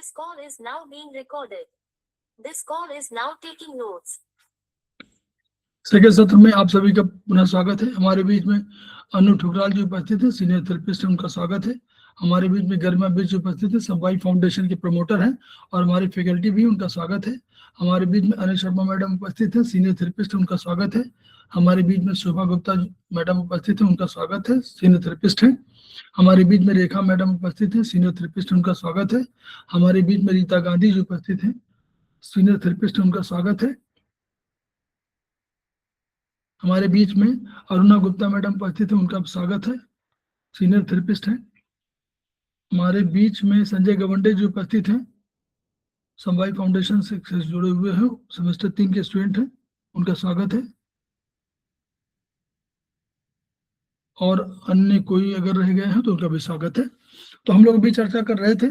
This call is now being recorded. This call is now taking notes. Second सत्र में आप सभी का पुनः स्वागत है। हमारे बीच में अनु ठुकराल जी उपस्थित है, सीनियर थेरेपिस्ट है, उनका स्वागत है। हमारे बीच में गरिमा बिज उपस्थित है, समवाय फाउंडेशन के प्रमोटर हैं और हमारे फैकल्टी भी, उनका स्वागत है। हमारे बीच में अनिल शर्मा मैडम उपस्थित है, सीनियर थेरेपिस्ट, उनका स्वागत है। हमारे बीच में शोभा गुप्ता मैडम उपस्थित है, उनका स्वागत है, सीनियर थेरेपिस्ट है। हमारे बीच में रेखा मैडम उपस्थित है, सीनियर थेरेपिस्ट, उनका स्वागत है। हमारे बीच में रीता गांधी जी उपस्थित है, सीनियर थेरेपिस्ट, उनका स्वागत है। हमारे बीच में अरुणा गुप्ता मैडम उपस्थित है, उनका स्वागत है, सीनियर थेरेपिस्ट है। हमारे बीच में संजय गवंडे जी उपस्थित हैं, समवाय फाउंडेशन से जुड़े हुए हैं, सेमेस्टर 3 के स्टूडेंट हैं, उनका स्वागत है। और अन्य कोई अगर रह गए हैं तो उनका भी स्वागत है। तो हम लोग भी चर्चा कर रहे थे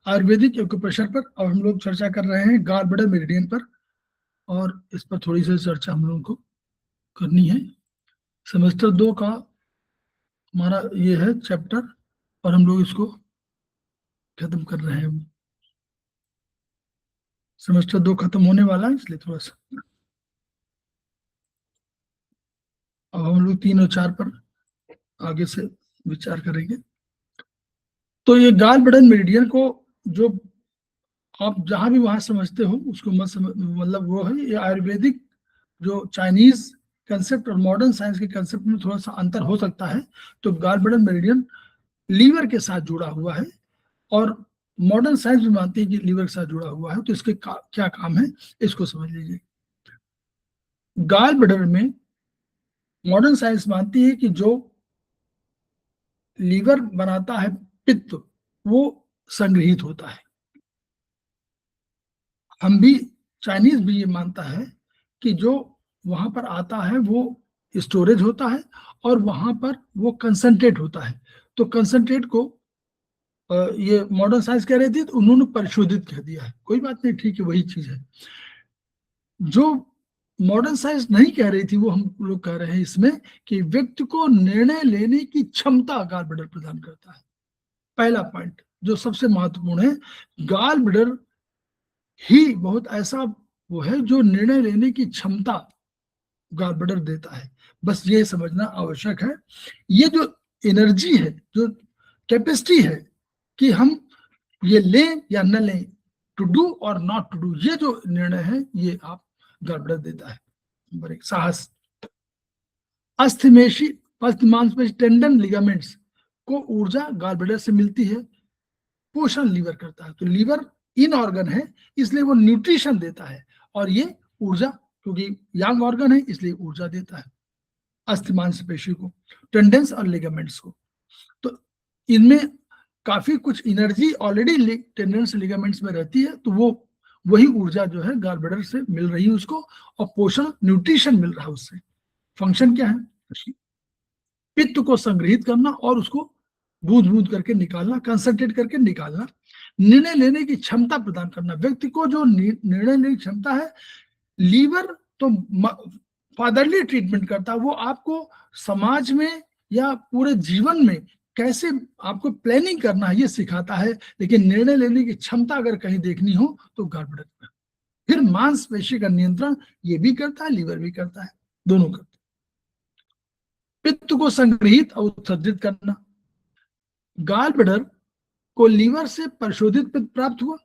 आयुर्वेदिक एक्यूप्रेशर पर, और हम लोग चर्चा कर रहे हैं गाल ब्लैडर मेरिडियन पर, और इस पर थोड़ी सी चर्चा हम लोगों को करनी है। सेमेस्टर 2 का हमारा ये है चैप्टर, और हम लोग इसको खत्म कर रहे हैं। सेमेस्टर 2 खत्म होने वाला है, इसलिए थोड़ा सा अब हम लोग 3 और 4 पर आगे से विचार करेंगे। तो ये गाल ब्लैडर मेरिडियन को जो आप जहां भी वहां समझते हो उसको मत मतलब वो है, ये आयुर्वेदिक जो चाइनीज कंसेप्ट और मॉडर्न साइंस के कंसेप्ट में थोड़ा सा अंतर हो सकता है। तो गाल ब्लैडर मेरिडियन लीवर के साथ जुड़ा हुआ है, और मॉडर्न साइंस भी मानती है कि लीवर के साथ जुड़ा हुआ है। तो इसके क्या काम है, इसको समझ लीजिए। गाल ब्लैडर में मॉडर्न साइंस मानती है कि जो लीवर बनाता है पित्त, वो संग्रहित होता है। हम भी, चाइनीज भी ये मानता है कि जो वहां पर आता है वो स्टोरेज होता है, और वहां पर वो कंसंट्रेट होता है। तो कंसंट्रेट को ये मॉडर्न साइंस कह रही थी, तो उन्होंने परिशोधित कह दिया है। कोई बात नहीं, ठीक है, वही चीज है। जो मॉडर्न साइंस नहीं कह रही थी वो हम लोग कह रहे हैं इसमें, कि व्यक्ति को निर्णय लेने की क्षमता गाल ब्लैडर प्रदान करता है। पहला पॉइंट जो सबसे महत्वपूर्ण है, गाल ब्लैडर ही बहुत ऐसा वो है जो निर्णय लेने की क्षमता गाल ब्लैडर देता है। बस ये समझना आवश्यक है। ये जो एनर्जी है, जो कैपेसिटी है कि हम ये लें या न लें, टू डू और नॉट टू डू, ये जो निर्णय है ये आप गाल ब्लैडर देता है। नंबर 1, साहस। मांसपेशी टेंडन लिगामेंट्स को ऊर्जा गाल ब्लैडर से मिलती है। पोषण लीवर करता है। तो लीवर इन ऑर्गन है, इसलिए वो न्यूट्रिशन देता है, और ये ऊर्जा, क्योंकि यंग ऑर्गन है इसलिए ऊर्जा देता है अस्थि मांसपेशी को, टेंडेंस और लिगामेंट्स को। तो इनमें काफी कुछ एनर्जी ऑलरेडी टेंडेंस लिगामेंट्स में रहती है, तो वो वही ऊर्जा जो है गाल ब्लैडर से मिल रही है उसको, और पोषण न्यूट्रिशन मिल रहा है उससे। फंक्शन क्या है? पित्त को संग्रहित करना और उसको बूंद बूंद करके निकालना, कंसंट्रेट करके निकालना। निर्णय लेने की क्षमता प्रदान करना। व्यक्ति को जो निर्णय लेने की क्षमता है, लीवर तो फादरली ट्रीटमेंट करता है, वो आपको समाज में या पूरे जीवन में कैसे आपको प्लानिंग करना है ये सिखाता है। लेकिन निर्णय लेने की क्षमता अगर कहीं देखनी हो तो गाल ब्लैडर में। फिर मांसपेशी का नियंत्रण ये भी करता है, लीवर भी करता है, दोनों करते हैं। पित्त को संग्रहित और उत्सर्जित करना। गाल ब्लैडर को लीवर से परिशोधित पित्त प्राप्त हुआ,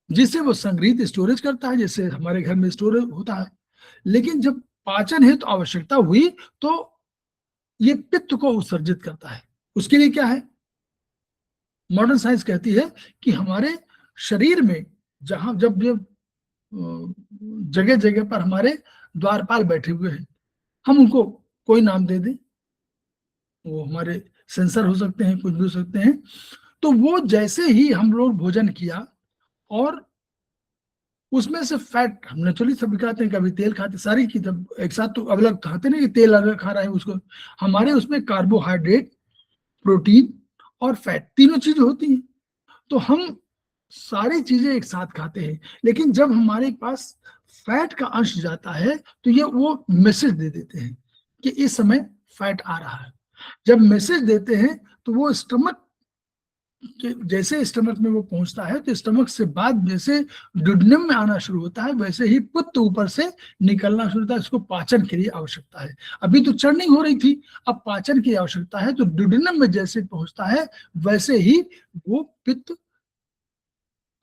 जिसे वो संग्रहित स्टोरेज करता है, जैसे हमारे घर में स्टोरेज होता है। लेकिन जब पाचन हेतु तो आवश्यकता हुई तो ये पित्त को उत्सर्जित करता है। उसके लिए क्या है? मॉडर्न साइंस कहती है कि हमारे शरीर में जहां जब जगह जगह पर हमारे द्वारपाल बैठे हुए हैं, हम उनको कोई नाम दे दें, वो हमारे सेंसर हो सकते हैं, कुछ भी हो सकते हैं। तो वो जैसे ही हम लोग भोजन किया और उसमें से फैट, हम नेचुरली सभी खाते हैं, कभी तेल खाते, सारी चीज एक साथ तो अलग खाते नहीं, तेल अलग खा रहे हैं उसको। हमारे उसमें कार्बोहाइड्रेट, प्रोटीन और फैट, तीनों चीज होती हैं। तो हम सारी चीजें एक साथ खाते हैं। लेकिन जब हमारे पास फैट का अंश जाता है तो ये वो मैसेज दे देते हैं कि इस समय फैट आ रहा है। जब मैसेज देते हैं तो वो स्टमक कि जैसे स्टमक में वो पहुंचता है तो स्टमक से बाद जैसे डुडेनम में आना शुरू होता है, वैसे ही पित्त ऊपर से निकलना शुरू होता है। इसको पाचन के लिए आवश्यकता है। अभी तो चर्निंग हो रही थी, अब पाचन की आवश्यकता है। तो डुडेनम में जैसे पहुंचता है वैसे ही वो पित्त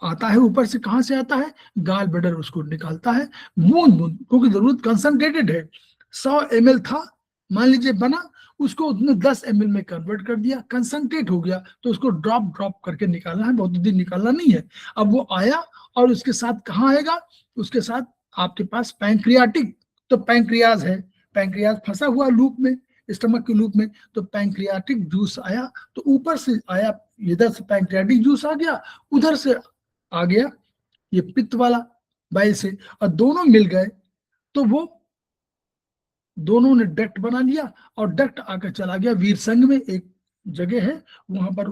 आता है। ऊपर से कहां से आता है? गाल ब्लैडर उसको निकालता है बूंद बूंद, क्योंकि जरूरत कंसंट्रेटेड है। 100 ml था मान लीजिए बना, उसको उसने 10 ml में कन्वर्ट कर दिया, कंसंट्रेट हो गया, तो उसको ड्रॉप ड्रॉप करके निकालना है, बहुत दिन निकालना नहीं है। अब वो आया और उसके साथ कहाँ आएगा? उसके साथ आपके पास पैंक्रियाटिक, तो पैंक्रियाज है, पैंक्रियाज फंसा हुआ लूप में, स्टमक के लूप में, तो पैंक्रियाटिक जूस आया, तो ऊपर से आया, इधर से पैंक्रियाटिक जूस आ गया, उधर से आ गया ये पित्त वाला बाइल से, और दोनों मिल गए तो वो दोनों ने डक्ट बना लिया, और डक्ट आकर चला गया वीर संघ में, एक जगह है वहां पर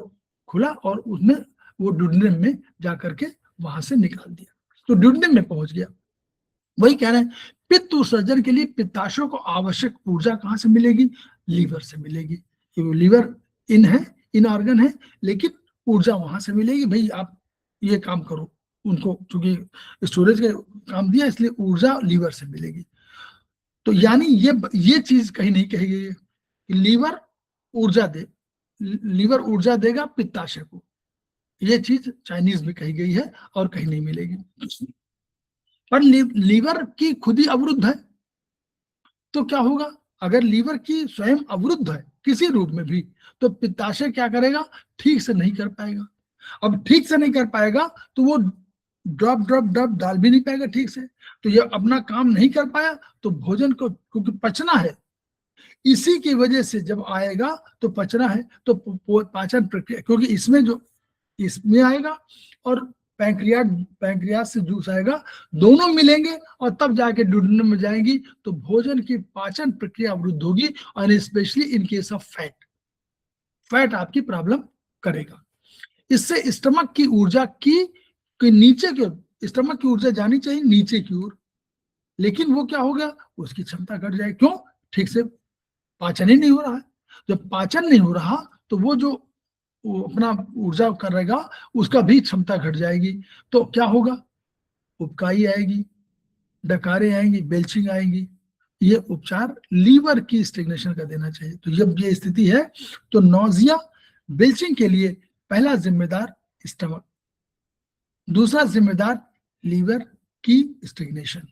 खुला, और उसने वो डुडेनम में जाकर के वहां से निकाल दिया, तो डुडेनम में पहुंच गया। वही कह रहे हैं, पित्त उत्सर्जन के लिए पित्ताशयों को आवश्यक ऊर्जा कहां से मिलेगी? लीवर से मिलेगी। लीवर इन है, इन ऑर्गन है, लेकिन ऊर्जा वहां से मिलेगी। भाई आप ये काम करो, उनको चूंकि स्टोरेज का काम दिया इसलिए ऊर्जा लीवर से मिलेगी। तो यानी ये चीज कहीं नहीं कही गई है कि लीवर ऊर्जा दे, लीवर ऊर्जा देगा पित्ताशय को, ये चीज चाइनीज में कही गई है और कहीं नहीं मिलेगी। पर लीवर की खुद ही अवरुद्ध है, तो क्या होगा? अगर लीवर की स्वयं अवरुद्ध है किसी रूप में भी, तो पित्ताशय क्या करेगा? ठीक से नहीं कर पाएगा। अब ठीक से नहीं कर पाएगा तो वो ड्रॉप ड्रॉप ड्रॉप डाल भी नहीं पाएगा ठीक से, तो ये अपना काम नहीं कर पाया, तो भोजन को क्योंकि पचना है, इसी की वजह से जब आएगा तो पचना है, तो पाचन प्रक्रिया, क्योंकि इसमें जो इसमें आएगा और पैंक्रियास से जूस आएगा, दोनों मिलेंगे और तब जाके डुडेनम में जाएंगी, तो भोजन की पाचन प्रक्रिया अवरुद्ध होगी, और specially in case of fat, fat आपकी प्रॉब्लम करेगा। इससे स्टमक की ऊर्जा की नीचे की ओर, स्टमक की ऊर्जा जानी चाहिए नीचे की ओर, लेकिन वो क्या हो गया? उसकी क्षमता घट जाएगी। क्यों? ठीक से पाचन ही नहीं हो रहा है। जब पाचन नहीं हो रहा तो वो जो वो अपना ऊर्जा करेगा उसका भी क्षमता घट जाएगी, तो क्या होगा? उबकाई आएगी, डकारें आएंगी, बेल्चिंग आएंगी। ये उपचार लीवर की स्टेग्नेशन का देना चाहिए। तो जब ये स्थिति है तो नौजिया, बेल्चिंग के लिए पहला जिम्मेदार स्टमक, दूसरा जिम्मेदार लीवर की स्टेग्नेशन।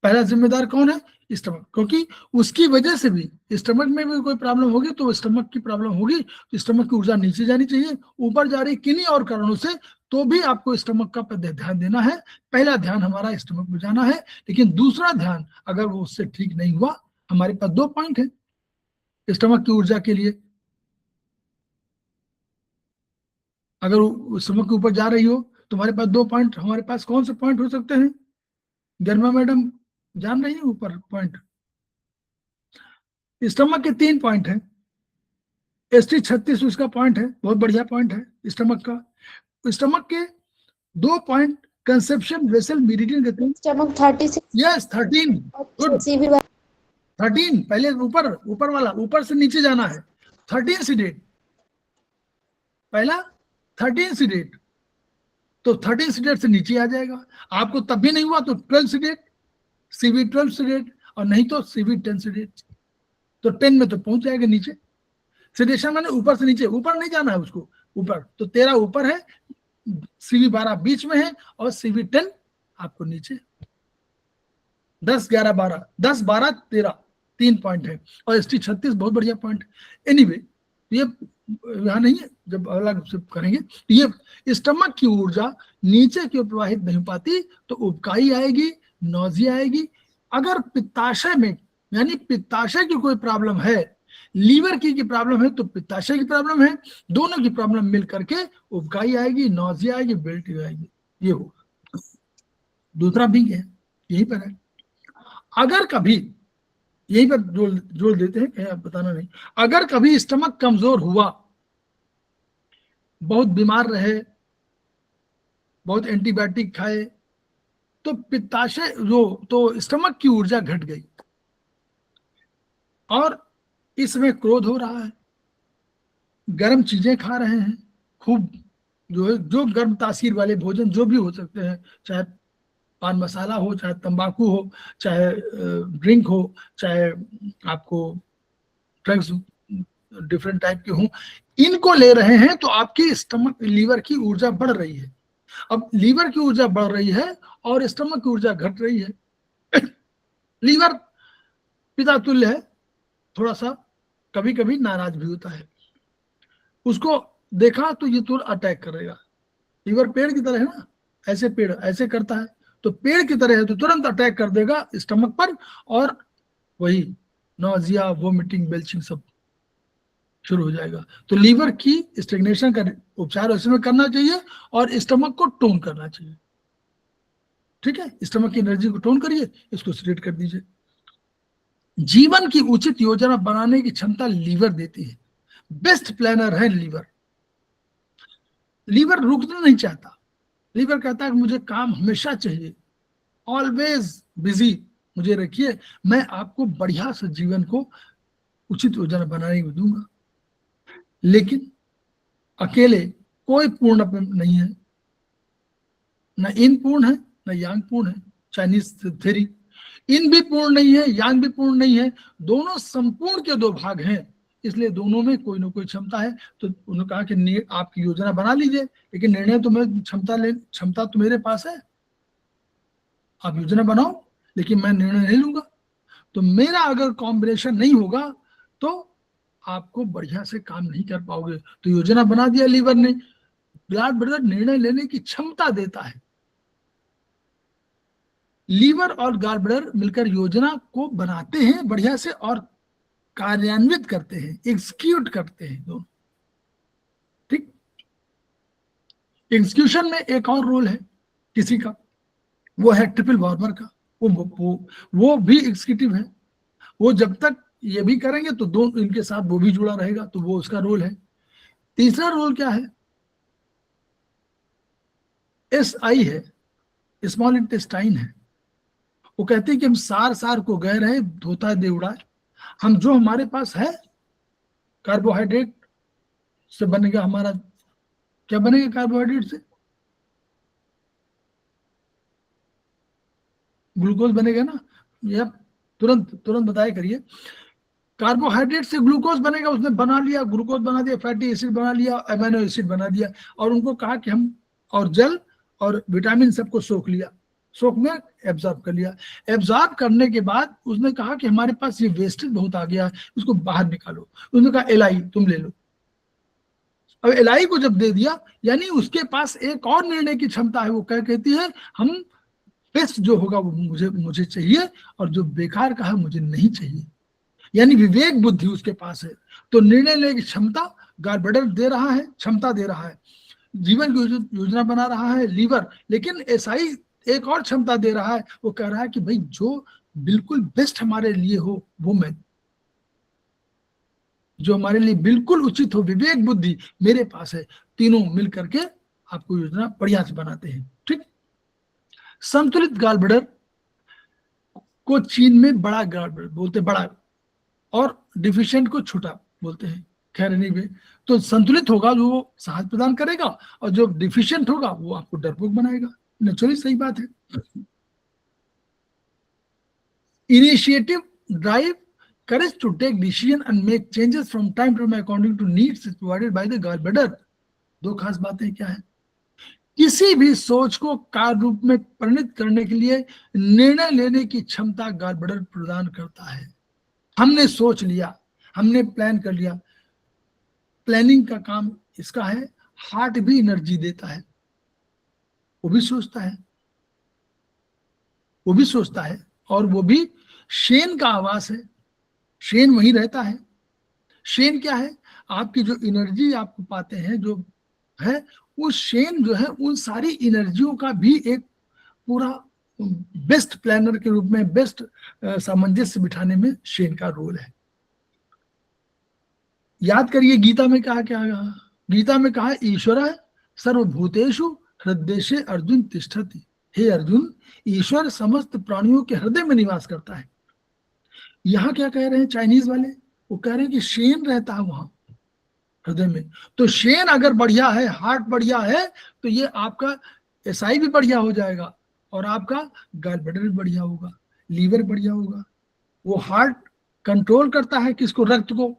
पहला जिम्मेदार कौन है? स्टमक, क्योंकि उसकी वजह से भी स्टमक में भी कोई प्रॉब्लम होगी तो स्टमक की प्रॉब्लम होगी, तो स्टमक की ऊर्जा नीचे जानी चाहिए, ऊपर जा रही किन्हीं और कारणों से, तो भी आपको स्टमक का ध्यान देना है। पहला ध्यान हमारा स्टमक में जाना है, लेकिन दूसरा ध्यान अगर वो उससे ठीक नहीं हुआ, हमारे पास 2 पॉइंट है स्टमक की ऊर्जा के लिए। अगर स्टमक के ऊपर जा रही हो तो हमारे पास 2 पॉइंट, हमारे पास कौन से पॉइंट हो सकते हैं? गर्मा मैडम जान रही है ऊपर पॉइंट? स्टमक के 3 पॉइंट है। ST36 उसका पॉइंट है, बहुत बढ़िया पॉइंट है स्टमक का। स्टमक के 2 पॉइंट कंसेप्शन, वेसल, मेरिडियन कहते हैं। स्टमक 36। Yes 13, good 13। पहले ऊपर वाला, ऊपर से नीचे जाना है। 13 सीडेट, पहला 13 सीडेट, तो 13 सीडेट से नीचे आ जाएगा। आपको तब भी नहीं हुआ तो 12 सीडेट, CV12 सीडेट, और नहीं तो CV10 सीडेट, तो 10 में तो पहुंच जाएगा नीचे। सेडेशन मैंने ऊपर से नीचे, ऊपर नहीं जाना है उसको, ऊपर तो 13 ऊपर है, CV12 बीच में है, और CV10 आपको नीचे। 10 11 12, 10 12 13, 3 पॉइंट है, और ST36 बहुत बढ़िया पॉइंट। एनीवे ये यहाँ नहीं है, जब अलग से करेंगे। ये स्टमक की ऊर्जा नीचे क्यों प्रवाहित नहीं पाती? तो उबकाई आएगी, नौजिया आएगी। अगर पित्ताशय में, यानी पित्ताशय की कोई प्रॉब्लम है, लीवर की प्रॉब्लम है, तो पित्ताशय की प्रॉब्लम है, दोनों की प्रॉब्लम मिल करके उबकाई आएगी, नौजिया आएगी, बेल्टिंग आएगी, ये होगा। दूसरा भी है, यही पर है। अगर कभी, यही पर जोड़ देते हैं, कहीं बताना नहीं, अगर कभी स्टमक कमजोर हुआ, बहुत बीमार रहे, बहुत एंटीबायोटिक खाए, तो पित्ताशय जो, तो स्टमक की ऊर्जा घट गई, और इसमें क्रोध हो रहा है, गर्म चीजें खा रहे हैं, खूब जो है, जो गर्म तासीर वाले भोजन जो भी हो सकते हैं, चाहे पान मसाला हो, चाहे तंबाकू हो, चाहे ड्रिंक हो, चाहे आपको ड्रग्स डिफरेंट टाइप के हों, इनको ले रहे हैं तो आपकी स्टमक लीवर की ऊर्जा बढ़ रही है। अब लीवर की ऊर्जा बढ़ रही है और स्टमक की ऊर्जा घट रही है। लीवर पिता तुल्य है, थोड़ा सा कभी कभी नाराज भी होता है, उसको देखा तो ये तुरंत अटैक करेगा। लीवर पेड़ की तरह है ना, ऐसे पेड़ ऐसे करता है, तो पेड़ की तरह है तो तुरंत अटैक कर देगा स्टमक पर, और वही नौजिया, वोमिटिंग, बेल्चिंग सब शुरू हो जाएगा। तो लीवर की स्टेग्नेशन का उपचार उसमें करना चाहिए और स्टमक को टोन करना चाहिए। ठीक है, स्टमक की एनर्जी को टोन करिए, इसको स्ट्रेट कर दीजिए। जीवन की उचित योजना बनाने की क्षमता लीवर देती है। बेस्ट प्लानर है लीवर। लीवर रुकना नहीं चाहता, लीवर कहता है कि मुझे काम हमेशा चाहिए, ऑलवेज बिजी मुझे रखिए, मैं आपको बढ़िया से जीवन को उचित योजना बनाने को दूंगा। लेकिन अकेले कोई पूर्ण नहीं है, न इन पूर्ण है न यांग पूर्ण है, चाइनीज थ्योरी। इन भी पूर्ण नहीं है, यांग भी पूर्ण नहीं है, दोनों संपूर्ण के दो भाग हैं, इसलिए दोनों में कोई ना कोई क्षमता है। तो उन्होंने कहा कि आपकी योजना बना लीजिए, लेकिन निर्णय तो मैं क्षमता तो मेरे पास है, आप योजना बनाओ लेकिन मैं निर्णय नहीं लूंगा। तो मेरा अगर कॉम्बिनेशन नहीं होगा तो आपको बढ़िया से काम नहीं कर पाओगे। तो योजना बना दिया लीवर ने। ब्लड ब्रदर निर्णय लेने की क्षमता देता है। लीवर और गॉल ब्लैडर मिलकर योजना को बनाते हैं बढ़िया से और कार्यान्वित करते हैं, एग्जीक्यूट करते हैं दोनों। ठीक, एग्जीक्यूशन में एक और रोल है किसी का, वो है ट्रिपल वार्मर का। वो भी एग्जीक्यूटिव है। वो जब तक ये भी करेंगे तो दो इनके साथ वो भी जुड़ा रहेगा, तो वो उसका रोल है। तीसरा रोल क्या है, SI है, स्मॉल इंटेस्टाइन है। वो कहते हैं कि हम सार सार को गए रहे, धोता दे उड़ाए। हम जो हमारे पास है कार्बोहाइड्रेट से बनेगा हमारा, क्या बनेगा कार्बोहाइड्रेट से? ग्लूकोज बनेगा ना। ये तुरंत तुरंत बताया करिए। कार्बोहाइड्रेट से ग्लूकोज बनेगा, उसने बना लिया, ग्लूकोज बना दिया, फैटी एसिड बना लिया, अमीनो एसिड बना दिया, और उनको कहा कि हम, और जल और विटामिन सबको सोख लिया, सोख में एब्जॉर्ब कर लिया। एब्जॉर्ब करने के बाद उसने कहा कि हमारे पास ये वेस्टेज बहुत आ गया है, उसको बाहर निकालो। उसने कहा LI तुम ले लो। अब LI को जब दे दिया, यानी उसके पास एक और निर्णय की क्षमता है। वो क्या कहती है, हम बेस्ट जो होगा वो मुझे मुझे चाहिए, और जो बेकार का है मुझे नहीं चाहिए। यानी विवेक बुद्धि उसके पास है। तो निर्णय लेने की क्षमता गॉल ब्लैडर दे रहा है, क्षमता दे रहा है। जीवन की योजना बना रहा है लीवर, लेकिन SI एक और क्षमता दे रहा है। वो कह रहा है कि भाई जो बिल्कुल बेस्ट हमारे लिए हो वो मैं, जो हमारे लिए बिल्कुल उचित हो, विवेक बुद्धि मेरे पास है। तीनों मिल करके आपको योजना बढ़िया से बनाते हैं। ठीक, संतुलित गॉल ब्लैडर को चीन में बड़ा गॉल ब्लैडर बोलते, बड़ा, और डिफिशिएंट को छोटा बोलते हैं। खैर नहीं भी, तो संतुलित होगा जो वो साहस प्रदान करेगा, और जो डिफिशिएंट होगा वो आपको डरपोक बनाएगा। नेचुरली सही बात है। Initiative, drive, courage to take decision and make changes from time to time according to needs is provided by the gallbladder। दो खास बातें क्या है, किसी भी सोच को कार्य रूप में परिणत करने के लिए निर्णय लेने की क्षमता गॉलब्लैडर प्रदान करता है। हमने सोच लिया, हमने प्लान कर लिया, प्लानिंग का काम इसका है। हार्ट भी एनर्जी देता है, वो भी सोचता है, वो भी सोचता है, और वो भी शेन का आवास है। शेन वहीं रहता है। शेन क्या है, आपकी जो एनर्जी आपको पाते हैं जो है, वो शेन जो है उन सारी एनर्जियों का भी एक पूरा बेस्ट प्लानर के रूप में, बेस्ट सामंजस्य बिठाने में शेन का रोल है। याद करिए गीता में कहा, क्या कहा गीता में? कहा ईश्वर सर्वभूतेषु हृदयेषु अर्जुन तिष्ठति। हे अर्जुन, ईश्वर समस्त प्राणियों के हृदय में निवास करता है। यहाँ क्या कह रहे हैं चाइनीज वाले? वो कह रहे हैं कि शेन रहता है वहां, हृदय में। तो शेन अगर बढ़िया है, हार्ट बढ़िया है, तो ये आपका एसआई भी बढ़िया हो जाएगा और आपका गॉल ब्लैडर भी बढ़िया होगा, लीवर बढ़िया होगा। वो हार्ट कंट्रोल करता है किसको? रक्त को।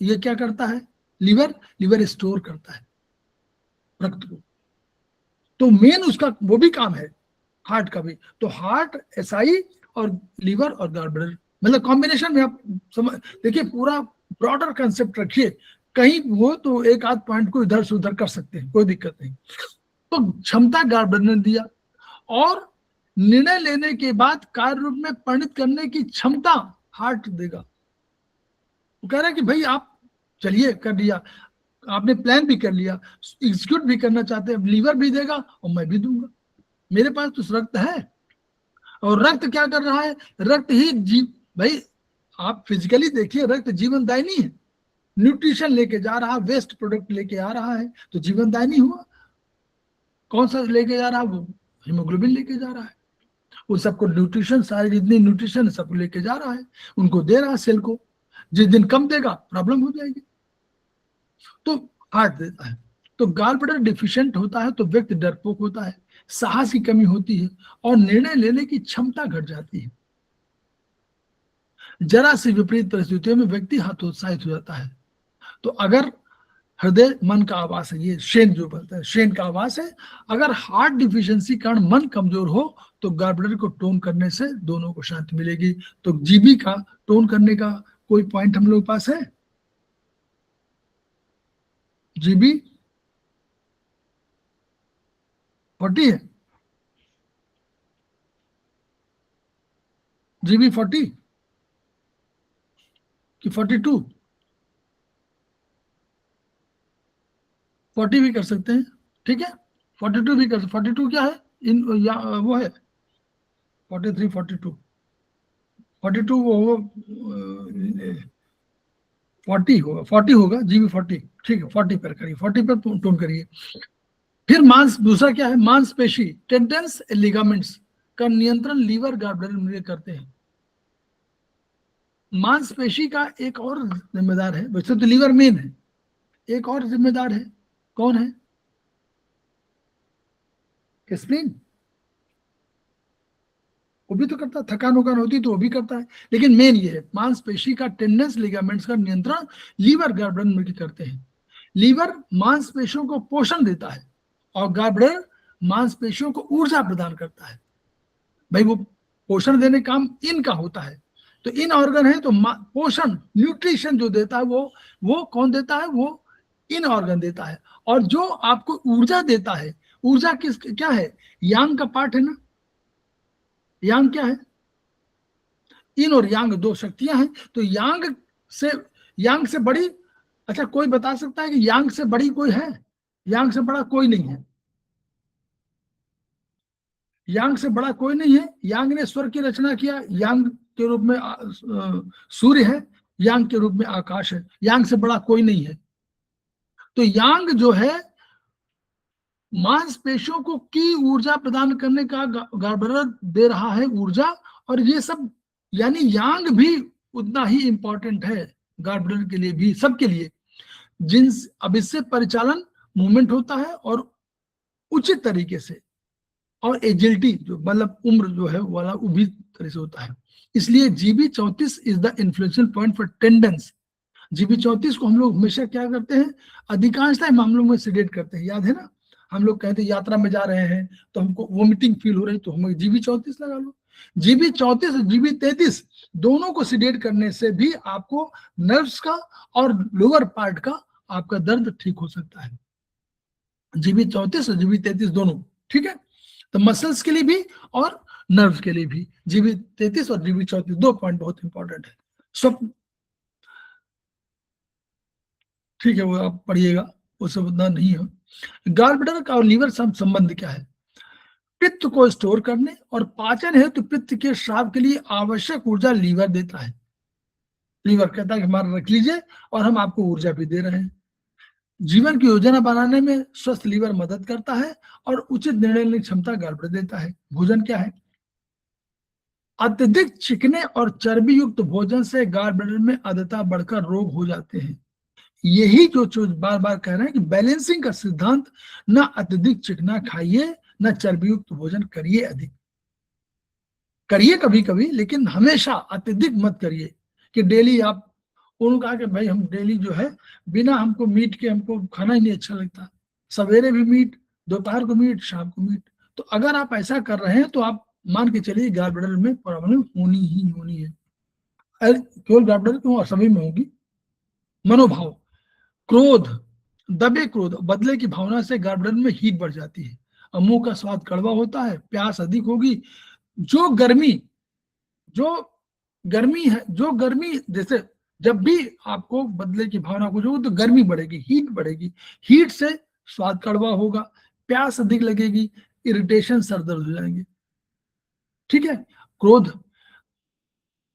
ये क्या करता है? लीवर, लीवर स्टोर करता है रक्त को। तो मेन उसका वो भी काम है, हार्ट का भी। तो हार्ट, एसआई और लीवर और गॉल ब्लैडर, मतलब कॉम्बिनेशन में आप समझ देखिए, पूरा ब्रॉडर कंसेप्ट रखिए। कहीं वो तो एक आध पॉइंट को इधर से उधर कर सकते हैं, कोई दिक्कत नहीं। तो क्षमता गॉल ब्लैडर ने दिया, और निर्णय लेने के बाद कार्य रूप में परिणत करने की क्षमता हार्ट देगा। वो कह रहा है कि भाई आप चलिए, कर लिया आपने, प्लान भी कर लिया, एग्जीक्यूट भी करना चाहते हैं, लीवर भी देगा और मैं भी दूंगा, मेरे पास तो रक्त है। और रक्त क्या कर रहा है? रक्त ही भाई आप फिजिकली देखिए, रक्त जीवनदायिनी है, न्यूट्रिशन लेके जा रहा, वेस्ट प्रोडक्ट लेके आ रहा है, तो जीवनदायिनी हुआ। कौन सा लेके जा रहा? वो हीमोग्लोबिन लेके जा रहा है, उन सबको न्यूट्रिशन, सारी जितनी न्यूट्रिशन सबको लेके जा रहा है, उनको दे रहा है सेल को। जिस दिन कम देगा प्रॉब्लम हो जाएगी। तो हार्ट देता है। तो गॉल ब्लैडर डिफिशिएंट होता है तो व्यक्ति डरपोक होता है, साहस की कमी होती है और निर्णय लेने की क्षमता घट जाती है। जरा सी विपरीत परिस्थितियों में व्यक्ति हतोत्साहित हो जाता है। तो अगर हृदय मन का आवास है, ये शेन जो बोलता है, शेन का आवास है। अगर हार्ट डिफिशियंसी कारण मन कमजोर हो तो गॉल ब्लैडर को टोन करने से दोनों को शांति मिलेगी। तो जीबी का टोन करने का कोई पॉइंट हम लोग के पास है? जीबी 40 है, जीबी 40 कि 42? 40 भी कर सकते हैं, ठीक है, 42 भी कर सकते। 42 क्या है? वो है 43, 42, 42 वो 40 होगा, 40 होगा, जीबी 40, ठीक है, 40 पर करिए, 40 पर टोन करिए। फिर मांस, दूसरा क्या है? मांसपेशी, टेंडेंस, लिगामेंट्स का नियंत्रण लीवर गॉल ब्लैडर मिलकर करते हैं। मांसपेशी का एक और जिम्मेदार है, वैसे तो लीवर मेन है, एक और जिम्मेदार है, कौन है? स्प्लीन। वो भी तो करता है, थकान वकान होती है तो वो भी करता है, लेकिन मेन ये है मांसपेशी का टेंडेंस, लिगामेंट्स का नियंत्रण लीवर गॉल ब्लैडर मिलकर करते हैं। लीवर मांसपेशियों को पोषण देता है और गॉल ब्लैडर मांसपेशियों को ऊर्जा प्रदान करता है। भाई वो पोषण देने काम इनका होता है, तो इन ऑर्गन है, तो पोषण, न्यूट्रिशन जो देता है वो कौन देता है? वो इन ऑर्गन देता है। और जो आपको ऊर्जा देता है, ऊर्जा किस क्या है? यांग का पार्ट है ना। यांग क्या है? इन और यांग दो शक्तियां हैं। तो यांग से बड़ी, अच्छा कोई बता सकता है कि यांग से बड़ी कोई है? यांग से बड़ा कोई नहीं है, यांग से बड़ा कोई नहीं है। यांग ने स्वर्ग की रचना किया, यांग के रूप में सूर्य है, यांग के रूप में आकाश है, यांग से बड़ा कोई नहीं है। तो यांग जो है मांसपेशियों को की ऊर्जा प्रदान करने का गॉल ब्लैडर दे रहा है ऊर्जा, और ये सब यानी यांग भी उतना ही इंपॉर्टेंट है गॉल ब्लैडर के लिए भी, सबके लिए। जिन्स अब इससे परिचालन, मूवमेंट होता है और उचित तरीके से, और एजिलिटी जो मतलब उम्र जो है वाला वो भी तरह से होता है। इसलिए GB 34 is the influential point for tendons. GB 34 को हम लोग हमेशा क्या करते हैं? अधिकांशतः मामलों में सिडेट करते हैं, याद है ना? हम लोग कहते हैं यात्रा में जा रहे हैं तो हमको वोमिटिंग फील हो रही, तो हमें जीबी 34 लगा लो। जीबी 34 और जीबी 33 दोनों को सिडेट करने से भी आपको नर्व्स का और लोअर पार्ट का आपका दर्द ठीक हो सकता है। जीबी 34 और जीबी 33 दोनों, ठीक है। तो मसल्स के लिए भी और नर्व्स के लिए भी जीबी 33 और जीबी 34 दो पॉइंट बहुत इंपॉर्टेंट है। स्वप्न, ठीक है, वो आप पढ़िएगा, उससे उतना नहीं है। गॉल ब्लैडर का और लीवर संबंध क्या है? पित्त को स्टोर करने और पाचन है तो पित्त के स्राव के लिए आवश्यक ऊर्जा लीवर देता है। लीवर कहता है कि हमारा रख लीजिए और हम आपको ऊर्जा भी दे रहे हैं। जीवन की योजना बनाने में स्वस्थ लीवर मदद करता है और उचित निर्णय लेने की क्षमता गॉल ब्लैडर देता है। भोजन क्या है? अत्यधिक चिकने और चर्बी युक्त भोजन से गॉल ब्लैडर में अधता बढ़कर रोग हो जाते हैं। यही जो बार बार कह रहे हैं कि बैलेंसिंग का सिद्धांत, ना अत्यधिक चिकना खाइए, ना चर्बीयुक्त भोजन करिए, अधिक करिए कभी कभी, लेकिन हमेशा अत्यधिक मत करिए कि डेली आप, उन्होंने कहा कि भाई हम डेली जो है बिना हमको मीट के हमको खाना ही नहीं अच्छा लगता, सवेरे भी मीट, दोपहर को मीट, शाम को मीट। तो अगर आप ऐसा कर रहे हैं तो आप मान के चलिए गॉल ब्लैडर में प्रॉब्लम होनी ही होनी है। केवल गॉल ब्लैडर क्यों, सभी में होगी। मनोभाव, क्रोध, दबे क्रोध, बदले की भावना से गॉल ब्लैडर में हीट बढ़ जाती है और मुंह का स्वाद कड़वा होता है, प्यास अधिक होगी। जो गर्मी है, जो गर्मी, जैसे जब भी आपको बदले की भावना कुछ होगी तो गर्मी बढ़ेगी, हीट बढ़ेगी, हीट से स्वाद कड़वा होगा, प्यास अधिक लगेगी, इरिटेशन, सर दर्द हो जाएंगे। ठीक है। क्रोध,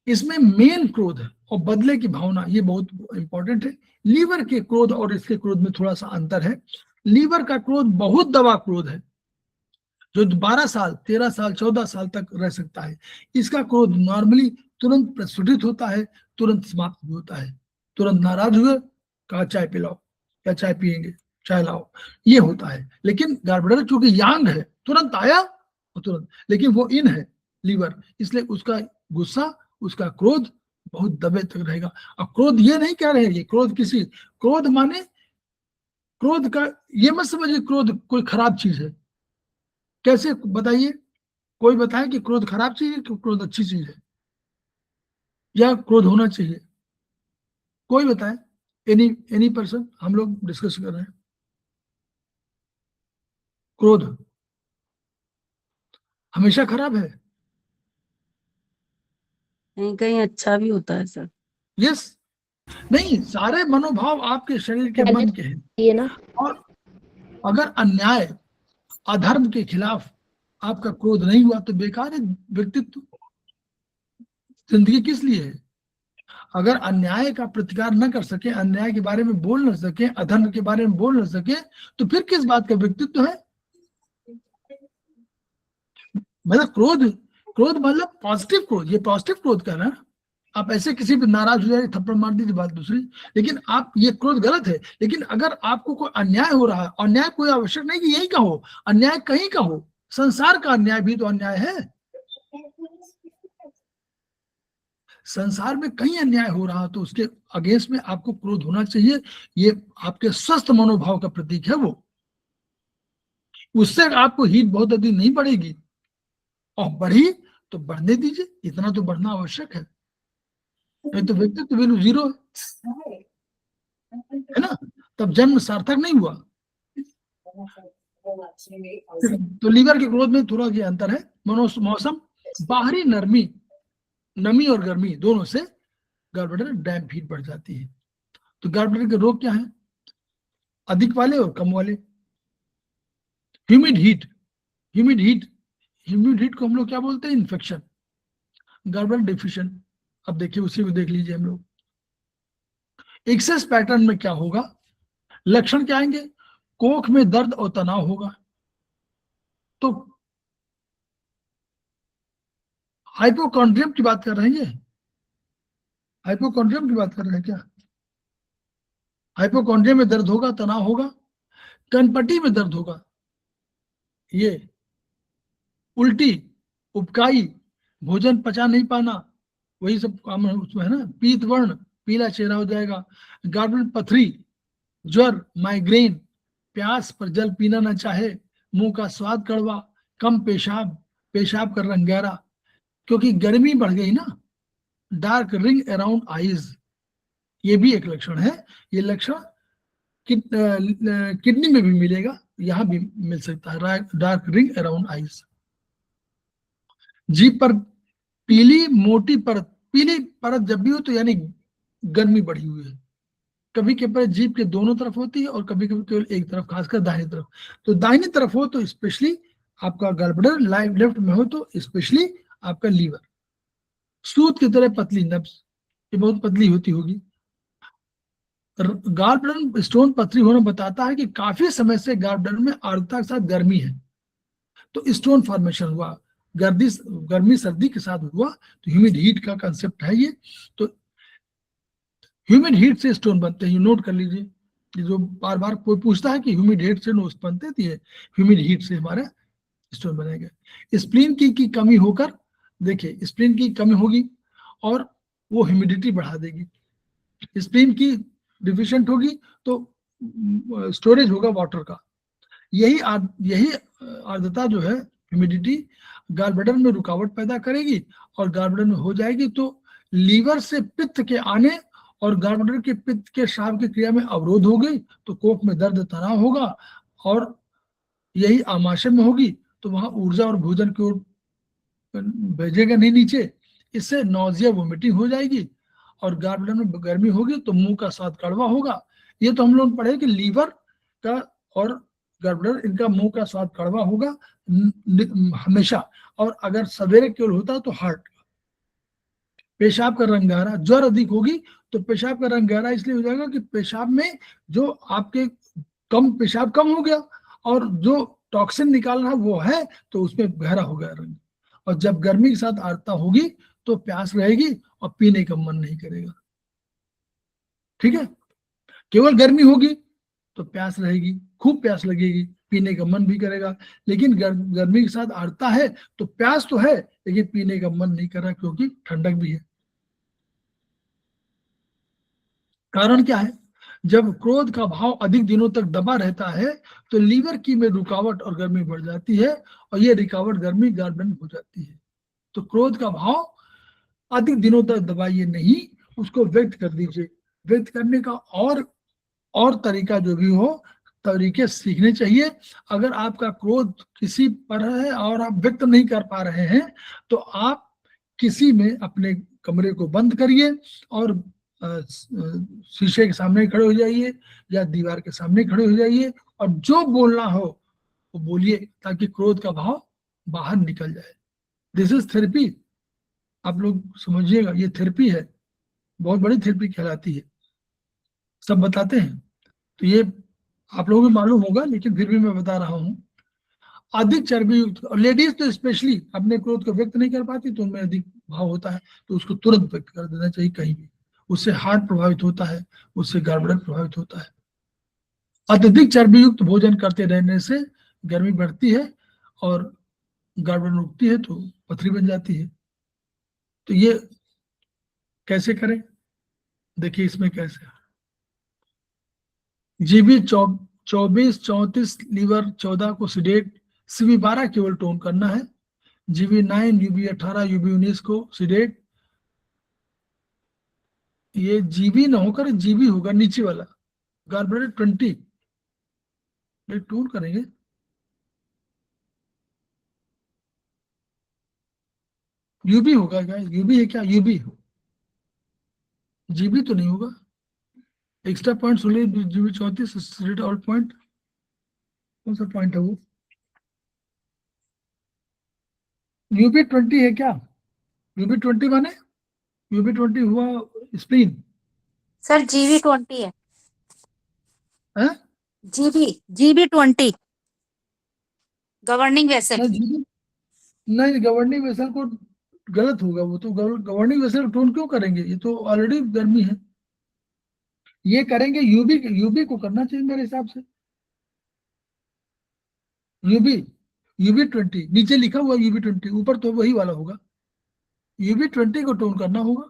इसमें मेन क्रोध है और बदले की भावना, ये बहुत इंपॉर्टेंट है। लीवर के क्रोध और इसके क्रोध में थोड़ा सा अंतर है। लीवर का क्रोध बहुत दबा क्रोध है जो 12 साल, 13 साल, 14 साल तक रह सकता है। इसका क्रोध नॉर्मली तुरंत प्रस्फुटित होता है, तुरंत समाप्त भी होता है। तुरंत नाराज हुए, कहा चाय पिलाओ या चाय पिएंगे, चाय लाओ, ये होता है। लेकिन गॉल ब्लैडर चूंकि यांग है, तुरंत आया और तुरंत, लेकिन वो इन है लीवर, इसलिए उसका गुस्सा, उसका क्रोध बहुत दबे तक रहेगा। और क्रोध ये नहीं कह रहे हैं क्रोध किसी, क्रोध माने क्रोध का ये मत समझिए क्रोध कोई खराब चीज है। कैसे बताइए, कोई बताए कि क्रोध खराब चीज है कि क्रोध अच्छी चीज है, या क्रोध होना चाहिए? कोई बताए, एनी पर्सन, हम लोग डिस्कस कर रहे हैं। क्रोध हमेशा खराब है? कहीं कहीं अच्छा भी होता है सर। यस, नहीं, सारे मनोभाव आपके शरीर के मन के हैं। ये ना, और अगर अन्याय, अधर्म के खिलाफ आपका क्रोध नहीं हुआ तो बेकार है व्यक्तित्व, जिंदगी किस लिए है? अगर अन्याय का प्रतिकार न कर सके, अन्याय के बारे में बोल न सके, अधर्म के बारे में बोल न सके, तो फिर किस बात का व्यक्तित्व है? मतलब क्रोध मतलब पॉजिटिव क्रोध, ये पॉजिटिव क्रोध का ना। आप ऐसे किसी पे नाराज हो जाए, थप्पड़ मार दीजिए, बात दूसरी। लेकिन आप, ये क्रोध गलत है। लेकिन अगर आपको कोई अन्याय हो रहा है, अन्याय कोई आवश्यक नहीं कि यही का हो, अन्याय कहीं का हो, संसार का अन्याय भी तो अन्याय है। संसार में कहीं अन्याय हो रहा तो उसके अगेंस्ट में आपको क्रोध होना चाहिए। ये आपके स्वस्थ मनोभाव का प्रतीक है वो। उससे आपको हीट बहुत अधिक नहीं बढ़ेगी, और बढ़ी तो बढ़ने दीजिए, इतना तो बढ़ना आवश्यक है, नहीं तो व्यक्तित्व वैल्यू जीरो है ना, तब जन्म सार्थक नहीं हुआ। तो लीवर के क्रोध में थोड़ा ये अंतर है। मौसम, बाहरी नमी और गर्मी दोनों से गॉल ब्लैडर डैम्प हीट बढ़ जाती है। तो गॉल ब्लैडर के रोग क्या है? अधिक वाले और कम वाले। ह्यूमिड हीट को हम लोग क्या बोलते हैं? इन्फेक्शन। गॉल ब्लैडर डिफिशिएंट, अब देखिए उसी में देख लीजिए हम लोग। एक्सेस पैटर्न में क्या होगा? लक्षण क्या आएंगे? कोख में दर्द और तनाव होगा। तो हाइपोकॉन्ड्रियम की बात कर रहे हैं, ये हाइपोकॉन्ड्रियम की बात कर रहे हैं क्या? हाइपोकॉन्ड्रियम में दर्द होगा, तनाव होगा, कनपट्टी में दर्द होगा, ये उल्टी, उबकाई, भोजन पचा नहीं पाना, वही सब काम है उसमें है ना। पीत वर्ण, पीला चेहरा हो जाएगा, गार्डन पथरी, ज्वर, माइग्रेन, प्यास पर जल पीना न चाहे, मुंह का स्वाद कड़वा, कम पेशाब, पेशाब का रंग गहरा, क्योंकि गर्मी बढ़ गई ना। डार्क रिंग अराउंड आईज, ये भी एक लक्षण है। ये लक्षण किडनी में भी मिलेगा, यहां भी मिल सकता है, डार्क रिंग अराउंड आईज। जीभ पर पीली मोटी परत, पीली परत जब भी हो तो यानी गर्मी बढ़ी हुई है। कभी कभी जीभ के दोनों तरफ होती है और कभी कभी केवल एक तरफ, खासकर दाहिनी तरफ। तो दाहिनी तरफ हो तो स्पेशली आपका गॉल ब्लैडर, लेफ्ट में हो तो स्पेशली आपका लीवर। सूत की तरह पतली नब्ज, ये बहुत पतली होती होगी। गॉल ब्लैडर स्टोन पथरी होना बताता है कि काफी समय से गॉल ब्लैडर में आर्द्रता के साथ गर्मी है, तो स्टोन फॉर्मेशन हुआ। गर्मी सर्दी के साथ हुआ तो ह्यूमिड हीट का कंसेप्ट है ये। तो ह्यूमिड हीट से स्टोन बनते हैं, ये नोट कर लीजिए। ये जो बार बार कोई पूछता है कि ह्यूमिड हीट से नोट बनते थे, ह्यूमिड हीट से हमारे स्टोन बनेगा। स्प्लीन की कमी होकर, देखिए स्प्लीन की कमी होगी और वो ह्यूमिडिटी बढ़ा देगी। स्प्लीन की डिफिशिएंट होगी तो स्टोरेज होगा वाटर का। यही आर्द्रता जो है, ह्यूमिडिटी, गॉल ब्लैडर में रुकावट पैदा करेगी और गॉल ब्लैडर में हो जाएगी तो लीवर से पित्त के आने और गॉल ब्लैडर के पित्त के स्राव की क्रिया में अवरोध हो गई तो कोख में दर्द तनाव होगा और यही आमाशय में होगी तो वहां ऊर्जा और भोजन की ओर भेजेगा नहीं नीचे, इससे नौजिया वोमिटिंग हो जाएगी और गॉल ब्लैडर में गर्मी होगी तो मुंह का स्वाद कड़वा होगा। ये तो हम लोग पढ़े कि लीवर का और गॉल ब्लैडर, इनका मुंह का स्वाद कड़वा होगा हमेशा, और अगर सवेरे केवल होता तो हार्ट का। पेशाब का रंग गहरा, ज्वर अधिक होगी तो पेशाब का रंग गहरा इसलिए हो जाएगा कि पेशाब में जो आपके पेशाब कम हो गया और जो टॉक्सिन निकाल रहा वो है तो उसमें गहरा हो गया रंग। और जब गर्मी के साथ आर्द्रता होगी तो प्यास रहेगी और पीने का मन नहीं करेगा। ठीक है, केवल गर्मी होगी तो प्यास रहेगी, खूब प्यास लगेगी, पीने का मन भी करेगा। लेकिन गर्मी के साथ आर्द्रता है तो प्यास तो है लेकिन पीने का मन नहीं कर रहा क्योंकि ठंडक भी है। कारण क्या है? जब क्रोध का भाव अधिक दिनों तक दबा रहता है तो लीवर की में रुकावट और गर्मी बढ़ जाती है और ये रुकावट गर्मी गॉल ब्लैडर हो जाती है। तो क्रोध का भाव अधिक दिनों तक दबाइए नहीं, उसको व्यक्त कर दीजिए। व्यक्त करने का और तरीका जो भी हो, तरीके सीखने चाहिए। अगर आपका क्रोध किसी पर है और आप व्यक्त नहीं कर पा रहे हैं तो आप किसी में अपने कमरे को बंद करिए और शीशे के सामने खड़े हो जाइए या दीवार के सामने खड़े हो जाइए और जो बोलना हो वो बोलिए ताकि क्रोध का भाव बाहर निकल जाए। दिस इज थेरेपी, आप लोग समझिएगा, ये थेरेपी है, बहुत बड़ी थेरेपी कहलाती है, सब बताते हैं। तो ये आप लोगों को मालूम होगा लेकिन फिर भी मैं बता रहा हूं। अधिक चर्बी युक्त, और लेडीज तो स्पेशली अपने क्रोध को व्यक्त नहीं कर पाती तो उनमें अधिक भाव होता है तो उसको तुरंत व्यक्त कर देना चाहिए कहीं भी। उससे हार्ट प्रभावित होता है, उससे गॉल ब्लैडर प्रभावित होता है। अत्यधिक चर्बी युक्त भोजन करते रहने से गर्मी बढ़ती है और गॉल ब्लैडर रुकती है तो पथरी बन जाती है। तो ये कैसे करें, देखिए इसमें कैसे। जीबी 24-34 लीवर 14 को सिडेट, सीबी 12 केवल टोन करना है, जीबी 9 यूबी 18 यूबी 19 को सिडेट। ये जीबी ना होकर जीबी होगा नीचे वाला, गॉल ब्लैडर 20 टोन करेंगे। यूबी होगा क्या? यूबी है क्या? यूबी हो, जीबी तो नहीं होगा। Extra point 16 GB 34 all point, कौन सा पॉइंट है वो? यूबी 20 है क्या? यूबी 20 माने यूबी 20 हुआ स्प्लीन सर जीबी 20 है, है? GB 20 governing vessel. नहीं, गवर्निंग वेसल को गलत होगा वो तो। गवर्निंग वेसल टोन क्यों करेंगे, ये तो ऑलरेडी गर्मी है। ये करेंगे यूबी को करना चाहिए मेरे हिसाब से। यूबी 20 नीचे लिखा हुआ यूबी 20, ऊपर तो वही वाला होगा। यूबी 20 को टोन करना होगा,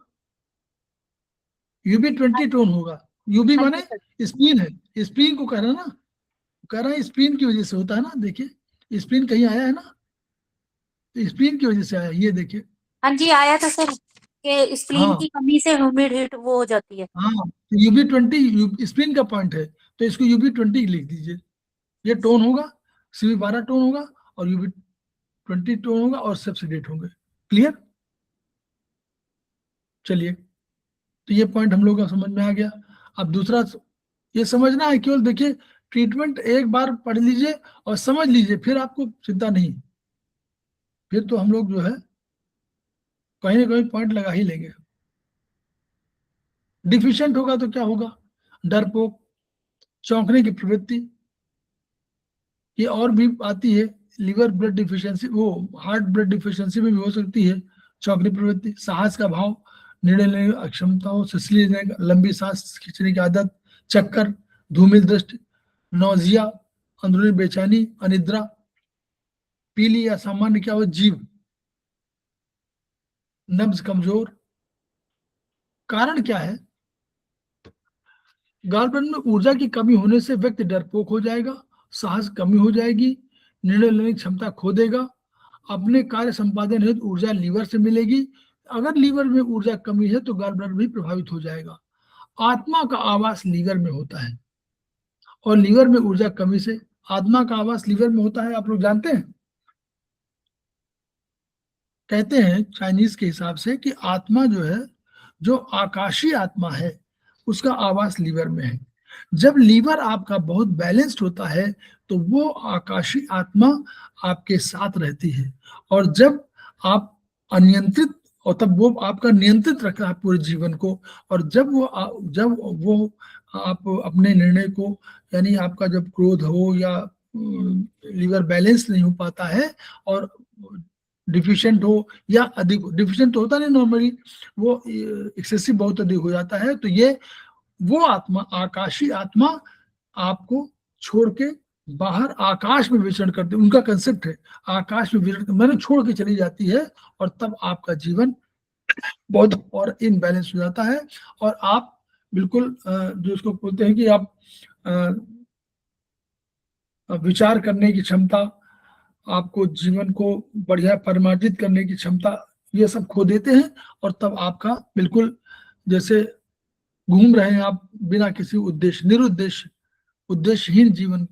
यूबी 20 टोन होगा। यूबी माने स्प्लीन है, स्प्लीन को कह रहा ना, कह रहा है स्प्लीन की वजह से होता है ना। देखिए स्प्लीन कहीं आया है ना, तो स्प्लीन की वजह से आया, ये देखिए। हाँ जी आया था सर कि स्प्लीन हाँ की कमी से ह्यूमिड हीट वो हो जाती है। हाँ, तो यूबी 20 स्प्लीन का पॉइंट है तो इसको यूबी 20 लिख दीजिए। ये टोन होगा, सीबी 12 टोन होगा और यूबी 20 टोन होगा और सब्सिडेट होंगे। क्लियर? चलिए, तो ये पॉइंट हम लोग का समझ में आ गया। अब दूसरा ये समझना है, केवल देखिए ट्रीटमेंट एक बार पढ़ लीजिए और समझ लीजिए, फिर आपको चिंता नहीं, फिर तो हम लोग जो है कहीं ना कहीं पॉइंट लगा ही लेंगे। डिफिशिएंट होगा तो क्या होगा? डरपोक, चौंकने की प्रवृत्ति, ये और भी आती है। लिवर ब्लड डिफिशियंसी, वो हार्ट ब्लड डिफिशियंसी में भी हो सकती है चौंकने प्रवृत्ति। साहस का भाव, निर्णय लेने की अक्षमता हो, सिसली लेने का, लंबी सांस खींचने की आदत, चक्कर, धूमिल दृष्टि, नौजिया, अंदरूनी बेचैनी, अनिद्रा, पीली या सामान्य क्या हो, जीभ, नब्ज कमजोर। कारण क्या है? गॉलब्लैडर में ऊर्जा की कमी होने से व्यक्ति डरपोक हो जाएगा, साहस कमी हो जाएगी, निर्णय लेने की क्षमता खो देगा, अपने कार्य संपादन हेतु ऊर्जा लीवर से मिलेगी। अगर लीवर में ऊर्जा कमी है तो गॉलब्लैडर भी प्रभावित हो जाएगा। आत्मा का आवास लीवर में होता है और लीवर में ऊर्जा कमी से आत्मा का आवास लीवर में होता है, आप लोग जानते हैं। कहते हैं चाइनीज के हिसाब से कि आत्मा जो है, जो आकाशीय आत्मा है, उसका आवास लीवर में है। जब लीवर आपका बहुत बैलेंस्ड होता है तो वो आकाशीय आत्मा आपके साथ रहती है, और जब आप अनियंत्रित, और तब वो आपका नियंत्रित रखता है पूरे जीवन को। और जब वो आप अपने निर्णय को, यानी आपका जब क्रोध हो या लीवर बैलेंस नहीं हो पाता है और डिफिशिएंट हो या अधिक, डिफिशिएंट तो होता नहीं नॉर्मली, वो एक्सेसिव बहुत अधिक हो जाता है, तो ये वो आत्मा, आकाशीय आत्मा आपको छोड़ के बाहर आकाश में विचरण करते, उनका कंसेप्ट है आकाश में विचरण मैंने छोड़ के चली जाती है, और तब आपका जीवन बहुत और इनबैलेंस हो जाता है, और आप बिल्कुल जो इसको बोलते हैं कि आप विचार करने की क्षमता, आपको जीवन को बढ़िया परिमार्जित करने की क्षमता, ये सब खो देते हैं, और तब आपका बिल्कुल जैसे घूम रहे हैं आप बिना किसी उद्देश्य, निरुद्देश्य, उद्देश्यहीन जीवन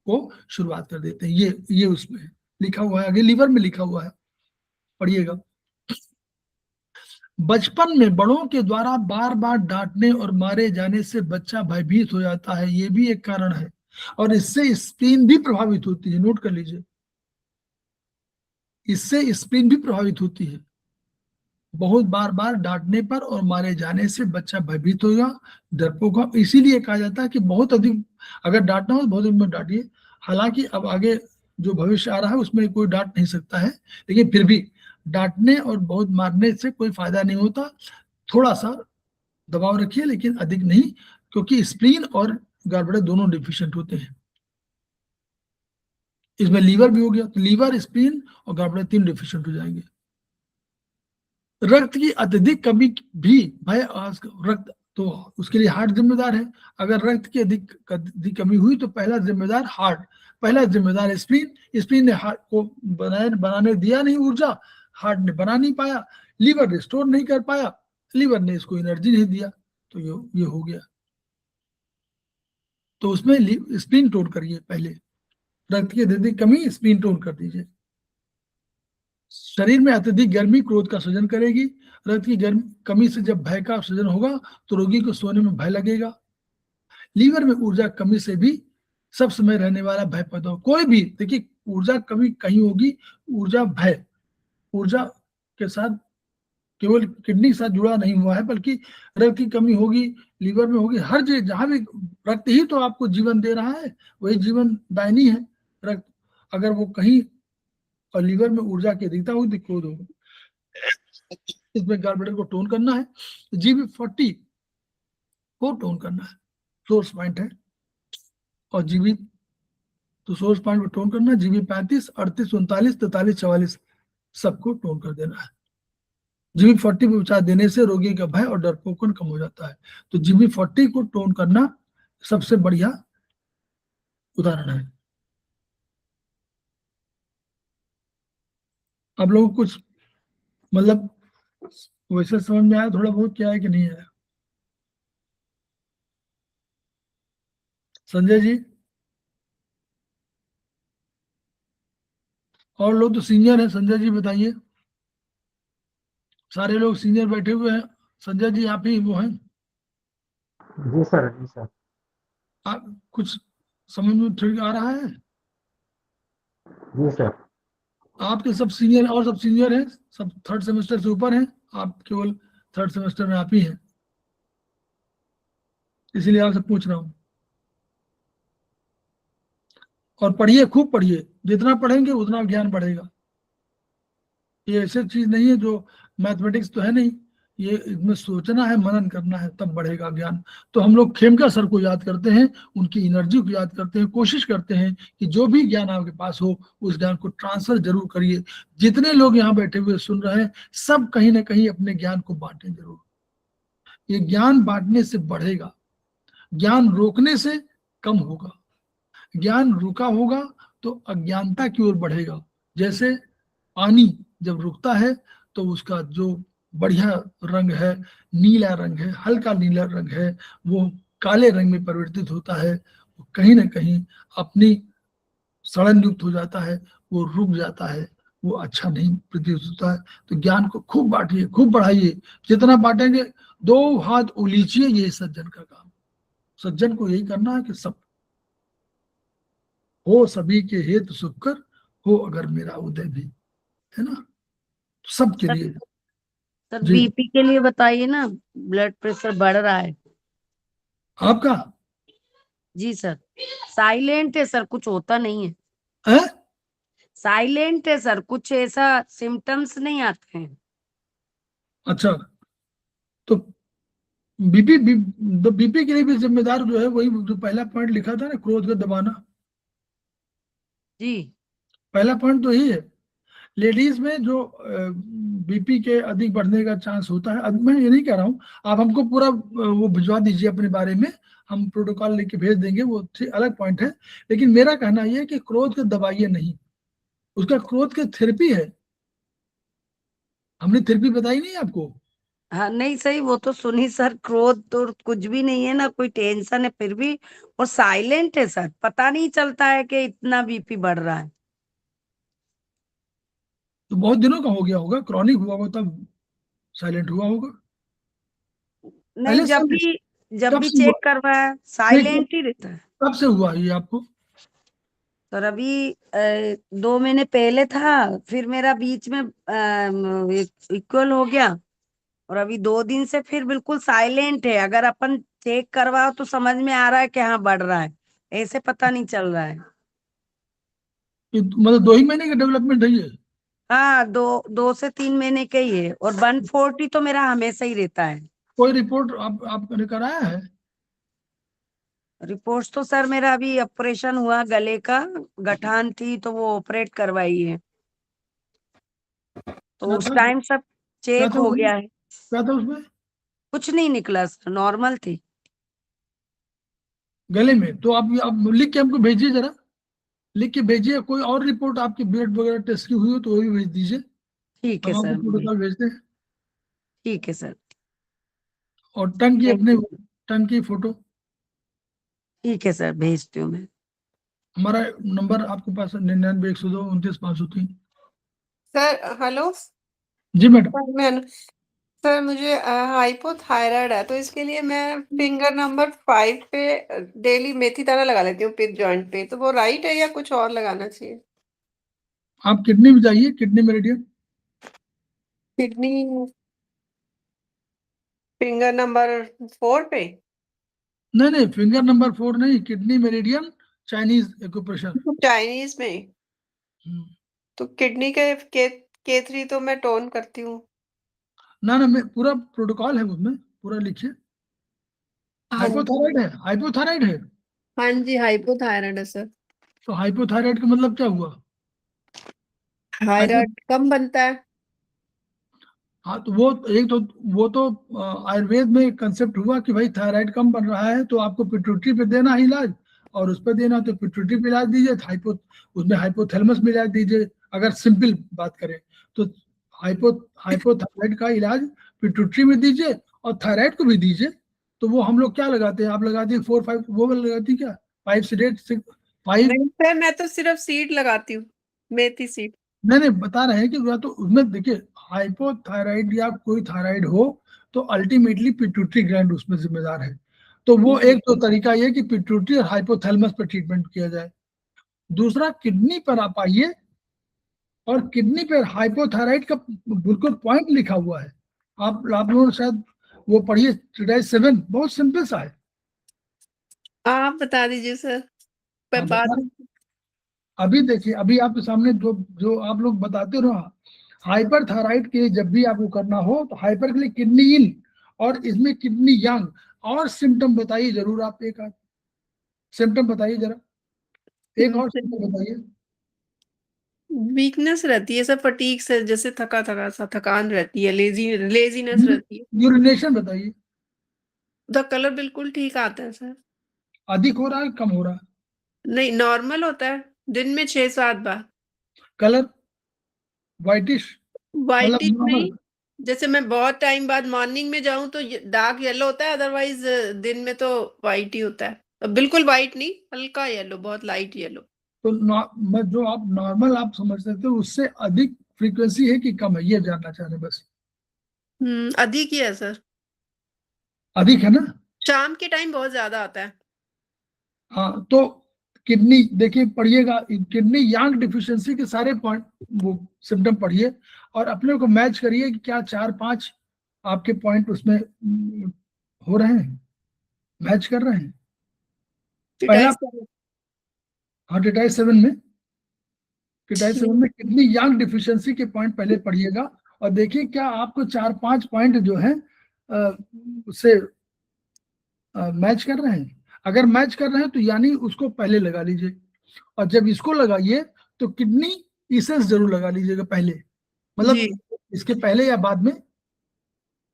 को शुरुआत कर देते हैं। ये उसमें लिखा हुआ है, आगे लीवर में लिखा हुआ है, पढ़िएगा। बचपन में बड़ों के द्वारा बार बार डांटने और मारे जाने से बच्चा भयभीत हो जाता है, ये भी एक कारण है, और इससे स्प्लीन भी प्रभावित होती है, नोट कर लीजिए, इससे स्प्लीन भी प्रभावित होती है। बहुत बार बार डांटने पर और मारे जाने से बच्चा भयभीत होगा, डरपोक होगा। इसीलिए कहा जाता है कि बहुत अधिक अगर डांटना हो तो बहुत अधिक मत डांटिए। हालांकि अब आगे जो भविष्य आ रहा है उसमें कोई डांट नहीं सकता है, लेकिन फिर भी डांटने और बहुत मारने से कोई फायदा नहीं होता। थोड़ा सा दबाव रखिए, लेकिन अधिक नहीं, क्योंकि स्प्लीन और गॉलब्लैडर दोनों डिफिशिएंट होते हैं। इसमें लीवर भी हो गया, तो लीवर, स्प्लीन और गॉलब्लैडर तीन डिफिशिएंट हो जाएंगे। रक्त की अत्यधिक कमी भी भय, रक्त तो उसके लिए हार्ट जिम्मेदार है। अगर रक्त की अधिक कमी हुई तो पहला जिम्मेदार हार्ट, पहला जिम्मेदार स्प्लीन ने हार्ट को बनाने दिया नहीं ऊर्जा, हार्ट ने बना नहीं पाया, लीवर रिस्टोर नहीं कर पाया, लीवर ने इसको एनर्जी नहीं दिया, तो ये हो गया। तो उसमें स्प्लीन टोन करिए, पहले रक्त की अत्यधिक कमी, स्प्लीन टोन कर दीजिए। शरीर में अत्यधिक गर्मी क्रोध का सृजन करेगी। रक्त की कमी से जब भय का सृजन होगा तो रोगी को सोने में भय लगेगा। लीवर में ऊर्जा कमी से भी सब समय रहने वाला भय पैदा हो। कोई भी देखिए, ऊर्जा कमी कहीं होगी, ऊर्जा भय, ऊर्जा के साथ केवल किडनी के साथ जुड़ा नहीं हुआ है, बल्कि रक्त की कमी होगी, लीवर में होगी, हर जगह जहां भी रक्त ही तो आपको जीवन दे रहा है, वही जीवन दायनी है रक्त। अगर वो कहीं और लीवर में ऊर्जा की अधिकता होगी तो क्रोध होगा। इसमें गॉलब्लैडर को टोन करना है, GB40 को टोन करना है, सोर्स पॉइंट है, और GB तो सोर्स पॉइंट को टोन करना है। GB35, 38, 39, 43, 44 सबको टोन कर देना है। GB40 पे विचार देने से रोगी का भय और डरपोकन कम हो जाता है। तो GB40 को टोन करना सबसे बढ़िया उदाहरण है। आप लोगों को कुछ मतलब वैसे समझ में आया थोड़ा बहुत, क्या है कि नहीं आया? संजय जी और लोग तो सीनियर हैं, संजय जी बताइए। सारे लोग सीनियर बैठे हुए हैं, संजय जी आप ही वो हैं। जी सर, जी सर। आप कुछ समझ में ठीक आ रहा है? जी सर। आपके सब सीनियर और सब सीनियर हैं, सब थर्ड सेमेस्टर से ऊपर हैं, आप केवल थर्ड सेमेस्टर में आप ही हैं, इसीलिए आपसे पूछ रहा हूँ। और पढ़िए, खूब पढ़िए, जितना पढ़ेंगे उतना ज्ञान बढ़ेगा। ये ऐसी चीज नहीं है जो मैथमेटिक्स तो है नहीं ये इसमें सोचना है, मनन करना है, तब बढ़ेगा ज्ञान। तो हम लोग खेमका सर को याद करते हैं, उनकी एनर्जी को याद करते हैं, कोशिश करते हैं कि जो भी ज्ञान आपके पास हो उस ज्ञान को ट्रांसफर जरूर करिए। जितने लोग यहाँ बैठे हुए सुन रहे हैं सब कहीं ना कहीं अपने ज्ञान को बांटें जरूर। ये ज्ञान बांटने से बढ़ेगा, ज्ञान रोकने से कम होगा। ज्ञान रुका होगा तो अज्ञानता की ओर बढ़ेगा। जैसे पानी जब रुकता है तो उसका जो बढ़िया रंग है, नीला रंग है, हल्का नीला रंग है, वो काले रंग में परिवर्तित होता है, वो कहीं ना कहीं अपनी सड़न युक्त हो जाता है, वो रुक जाता है, वो अच्छा नहीं प्रतीत होता है। तो ज्ञान को खूब बांटिए, खूब बढ़ाइए। जितना बांटेंगे, 2 हाथ उलीचिए, ये सज्जन का काम। सज्जन को यही करना है कि सब हो सभी के हेतु सुखकर, हो अगर मेरा उदय भी, है ना, सबके लिए। सर जी। बीपी के लिए बताइए ना, ब्लड प्रेशर बढ़ रहा है। आपका जी सर, साइलेंट है सर, कुछ होता नहीं है। है? साइलेंट है सर, कुछ ऐसा सिम्टम्स नहीं आते हैं। अच्छा, तो बीपी के लिए भी जिम्मेदार जो है वही जो पहला पॉइंट लिखा था ना, क्रोध को दबाना। जी पहला पॉइंट तो यही है। लेडीज में जो बीपी के अधिक बढ़ने का चांस होता है, अब मैं ये नहीं कह रहा हूँ, आप हमको पूरा वो भिजवा दीजिए अपने बारे में, हम प्रोटोकॉल लेके भेज देंगे, वो अलग पॉइंट है। लेकिन मेरा कहना यह है कि क्रोध को दबाइए नहीं, उसका क्रोध की थेरेपी है। हमने थेरेपी बताई नहीं आपको? हाँ, नहीं सही, वो तो सुनी सर। क्रोध तो कुछ भी नहीं है ना, कोई टेंशन है फिर भी, और साइलेंट है सर, पता नहीं चलता है कि इतना बीपी बढ़ रहा है। तो बहुत दिनों का हो गया होगा, क्रॉनिक हुआ होगा तब साइलेंट हुआ होगा। नहीं, पहले से जब कब भी से हुआ? चेक करवाया नहीं, साइलेंट ही रहता है। कब से हुआ ये आपको? सर अभी 2 महीने पहले था, फिर मेरा बीच में इक्वल हो गया, और अभी 2 दिन से फिर बिल्कुल साइलेंट है। अगर अपन चेक करवाओ तो समझ में आ रहा है कि हाँ बढ़ रहा है, ऐसे पता नहीं चल रहा है। मतलब 2 ही महीने का डेवलपमेंट है ये? हाँ, 2 से 3 महीने का ही है, और 140 तो मेरा हमेशा ही रहता है। कोई रिपोर्ट आपने कराया है? रिपोर्ट्स तो सर मेरा अभी ऑपरेशन हुआ, गले का गठान थी तो वो ऑपरेट करवाई है, तो क्या उस था? टाइम सब क्या चेक था हो उसमें? गया है। क्या था उसमें? कुछ नहीं निकला सर, नॉर्मल थी। गले में? तो आप लिख के हमको भेजिए जरा, लिख के भेजिए। कोई और रिपोर्ट आपकी ब्लड वगैरह टेस्ट की हुई हो तो वो भी भेज दीजिए, ठीक है हम आपको सर, प्रोटोकॉल भेजते हैं। ठीक है सर, और टंग की, थैंक अपने यू। टंग की फोटो। ठीक है सर, भेजती हूँ मैं। हमारा नंबर आपके पास है 99 102 29 503। Sir hello. जी मैडम। सर मैं सर मुझे हाइपोथायराइड है, तो इसके लिए मैं फिंगर नंबर 5 पे डेली मेथी दाना लगा लेती हूँ पिप जॉइंट पे, तो वो राइट है या कुछ और लगाना चाहिए? आप किडनी में जाइए, kidney meridian. Kidney finger number 4 पे? नहीं नहीं, फिंगर नंबर 4 नहीं, kidney meridian, Chinese acupressure. Chinese में? तो किडनी के 3 तो मैं टोन करती हूँ। ना ना, मैं पूरा प्रोटोकॉल है उसमें, पूरा लिखिए। हाँ जी। हाइपोथायराइड है, हाइपोथायराइड है। हाँ जी, हाइपोथायराइड है सर। तो हाइपोथायराइड का मतलब क्या हुआ? हाइपो थायराइड कम बनता है। हाँ, तो वो एक तो वो तो आयुर्वेद में एक कंसेप्ट हुआ कि भाई थायराइड कम बन रहा है तो आपको पिट्यूटरी पे देना है इलाज, और उस पे देना तो पिट्यूटरी पे इलाज दीजिए, उसमें हाइपोथैलेमस में इलाज दीजिए। अगर सिंपल बात करें तो हाइपोथायराइड का इलाज पिट्यूटरी में दीजिए और थायराइड को भी दीजिए। तो वो हम लोग क्या लगाते हैं, आप लगाती है 4-5, वो वाला लगाती है क्या, 5 से 5? नहीं सर, मैं तो सिर्फ सीड लगाती हूँ, मेथी सीड। नहीं नहीं, बता रहे हैं कि या तो उसमें देखिए, हाइपोथायराइड या कोई थायराइड हो तो अल्टीमेटली पिट्यूटरी ग्लैंड उसमें जिम्मेदार है। तो वो एक तो तरीका ये कि पिट्यूटरी और हाइपोथैलेमस पर ट्रीटमेंट किया जाए। दूसरा, किडनी पर आप आइए, और किडनी पर हाइपोथायराइड का बिल्कुल पॉइंट लिखा हुआ है। आप लोगों ने शायद वो पढ़िए, ट्रेटाइज 7, बहुत सिंपल सा है। आप बता दीजिए सर, मैं हाँ, बात। बता रहे हैं। अभी देखिए, अभी आपके सामने जो जो आप लोग बताते रहो, हाइपरथायराइड के लिए जब भी आपको करना हो तो हाइपर के लिए किडनी इन और इसमें किडनी यांग। और सिम्टम बताइए जरूर, आप एक आध सिम्टम बताइए जरा, एक और सिम्टम बताइए। वीकनेस रहती है सर, फटीक से, जैसे थका थका सा थकान रहती है, लेजीनेस रहती है। यूरिनेशन बताइए, द कलर बिल्कुल ठीक आता है सर। अधिक हो रहा है कम हो रहा है? नहीं, नॉर्मल होता है, दिन में 6-7 बार। कलर वाइटिश मतलब वाइटिश नहीं, नॉर्मल? जैसे मैं बहुत टाइम बाद मॉर्निंग में जाऊं तो डार्क येलो होता है, अदरवाइज दिन में तो वाइट ही होता है। बिल्कुल वाइट नहीं, हल्का येलो, बहुत लाइट येलो। तो जो आप नॉर्मल आप समझ सकते हो उससे अधिक फ्रीक्वेंसी है कि कम है, ये जानना चाह रहे हैं बस। अधिक ही है सर, अधिक है ना? शाम के टाइम बहुत ज्यादा आता है। हाँ, तो किडनी देखिए, पढ़िएगा किडनी यांग डिफिशियंसी के सारे पॉइंट वो सिम्टम पढ़िए और अपने को मैच करिए कि क्या 4-5 आपके पॉइंट उसमें हो रहे हैं, मैच कर रहे हैं। पहला, हाँ टिटाई 7 में किडनी यांग डिफिशियंसी के पॉइंट पहले पढ़िएगा और देखिए क्या आपको 4-5 पॉइंट जो है उससे मैच कर रहे हैं। अगर मैच कर रहे हैं तो यानी उसको पहले लगा लीजिए, और जब इसको लगाइए तो किडनी इसेंस जरूर लगा लीजिएगा पहले, मतलब जी। इसके पहले या बाद में।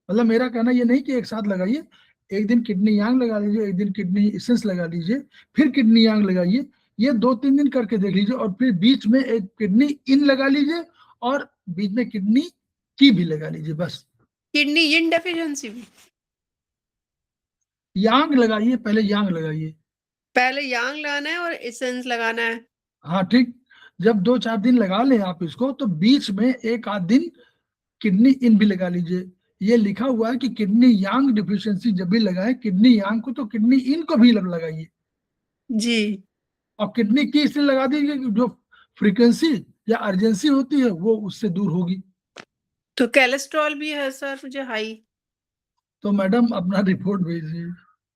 मतलब मेरा कहना ये नहीं कि एक साथ लगाइए, एक दिन किडनी यांग लगा लीजिए, एक दिन किडनी इसेंस लगा लीजिए, फिर किडनी यांग लगाइए। ये 2-3 दिन करके देख लीजिए और फिर बीच में एक किडनी इन लगा लीजिए और बीच में किडनी की भी लगा लीजिए बस। किडनी इन डेफिशिएंसी भी यांग लगाइए, पहले यांग लगाइए। पहले यांग लगाना है और एसेंस लगाना है। हाँ ठीक, जब 2-4 दिन लगा लें आप इसको तो बीच में एक आध दिन किडनी इन भी लगा लीजिए। ये लिखा हुआ है कि किडनी यांग डिफिशियंसी जब भी लगाए किडनी यांग को तो किडनी इन को भी लगाइए, जी। और किडनी की इसलिए लगा दीजिए कि जो फ्रीक्वेंसी या अर्जेंसी होती है वो उससे दूर होगी। तो कोलेस्ट्रॉल भी है सर मुझे हाई। तो मैडम अपना रिपोर्ट भेजिए।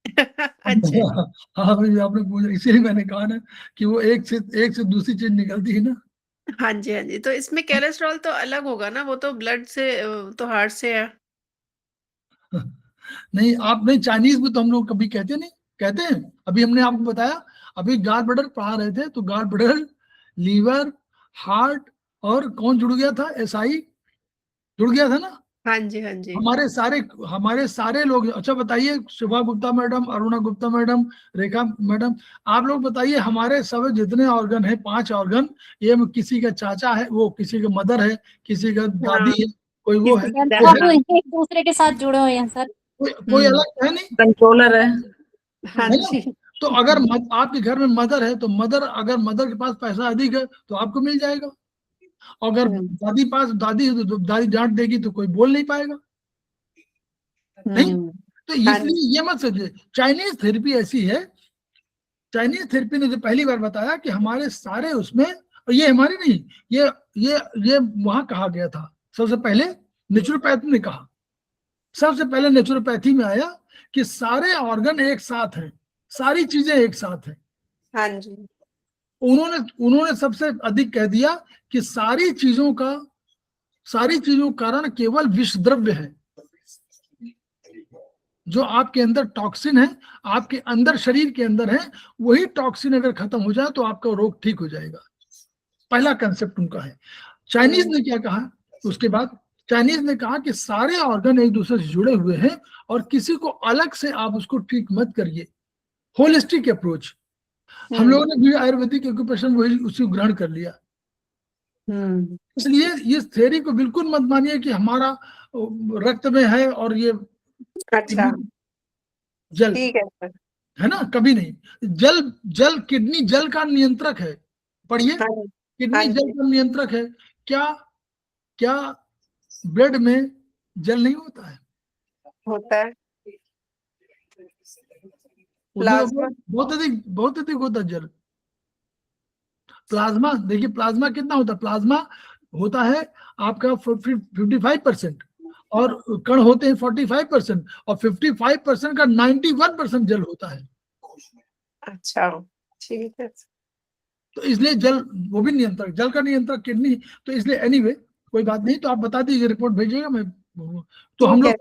अच्छा। हाँ भाई, आपने पूछा इसीलिए मैंने कहा ना कि वो एक से दूसरी चीज निकलती है ना। हाँ जी, हाँ जी, तो इसमें कोलेस्ट्रॉल तो अलग होगा ना, वो तो ब्लड से, तो हार्ट से है। नहीं, आप नहीं, चाइनीज में तो हम लोग कभी कहते नहीं, कहते हैं। अभी हमने आपको बताया, अभी गॉल ब्लैडर पढ़ा रहे थे तो गॉल ब्लैडर, लीवर, हार्ट और कौन जुड़ गया था, एसआई जुड़ गया था ना। हाँ जी, हाँ जी। हमारे सारे लोग। अच्छा बताइए, शिवा गुप्ता मैडम, अरुणा गुप्ता मैडम, रेखा मैडम, आप लोग बताइए, हमारे सब जितने ऑर्गन है 5 ऑर्गन, ये किसी का चाचा है, वो किसी का मदर है, किसी का दादी है, कोई वो है, किसी वो सब है, एक दूसरे के साथ जुड़े हुए हैं सर। कोई अलग है नहीं, कंट्रोलर है। हाँ है ना। जी। तो अगर आपके घर में मदर है तो अगर मदर के पास पैसा अधिक है तो आपको मिल जाएगा, अगर दादी है तो दादी डांट देगी तो कोई बोल नहीं पाएगा, नहीं। तो इसलिए ये मत सोचिए, चाइनीज थेरेपी ऐसी है, चाइनीज थेरेपी ने जो पहली बार बताया कि हमारे सारे उसमें, और ये हमारी नहीं, ये वहां कहा गया था सबसे पहले, नेचुरोपैथी ने कहा, सबसे पहले नेचुरोपैथी में आया कि सारे ऑर्गन एक साथ हैं, सारी चीजें एक साथ हैं। हाँ जी। उन्होंने सबसे अधिक कह दिया कि सारी चीजों का कारण केवल विष द्रव्य है। जो आपके अंदर टॉक्सिन है, आपके अंदर शरीर के अंदर है, वही टॉक्सिन अगर खत्म हो जाए तो आपका रोग ठीक हो जाएगा। पहला कंसेप्ट उनका है। चाइनीज ने क्या कहा उसके बाद, चाइनीज ने कहा कि सारे ऑर्गन एक दूसरे से जुड़े हुए हैं और किसी को अलग से आप उसको ठीक मत करिए, होलिस्टिक अप्रोच। हम लोगों ने भी आयुर्वेदिक एक्यूप्रेशर वही उसी ग्रहण कर लिया। इसलिए इस थ्योरी को बिल्कुल मत मानिए कि हमारा रक्त में है और ये अच्छा, जल ठीक है सर। है ना, कभी नहीं। जल किडनी जल का नियंत्रक है, पढ़िए, हाँ किडनी जल जी, का नियंत्रक है। क्या क्या ब्लड में जल नहीं होता है? होता है। उसमें प्लाज्मा। बहुत अधिक होता है जल। प्लाज्मा देखिए, प्लाज्मा कितना होता है, प्लाज्मा होता है आपका 55% और कण होते हैं 45%, और 55% का 91% जल होता है। अच्छा, ठीक है। तो इसलिए जल, वो भी नियंत्रक, जल का नियंत्रक किडनी। तो इसलिए एनीवे कोई बात नहीं, तो आप बता दीजिए, रिपोर्ट भेजिएगा, मैं तो हम ठीक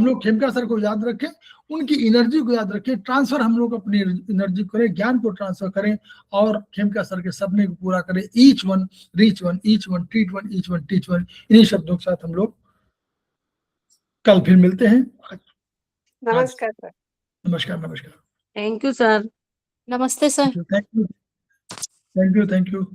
लोग खेमका सर को याद रखें, उनकी एनर्जी को याद रखें, ट्रांसफर हम लोग अपनी एनर्जी करें, ज्ञान को ट्रांसफर करें और खेमका सर के सपने को पूरा करें। Each one reach one, each one treat one, each one teach one. इन्हीं शब्दों के साथ हम लोग कल फिर मिलते हैं। नमस्कार सर। नमस्कार नमस्कार। Thank you sir. नमस्ते sir. Thank you thank you thank you.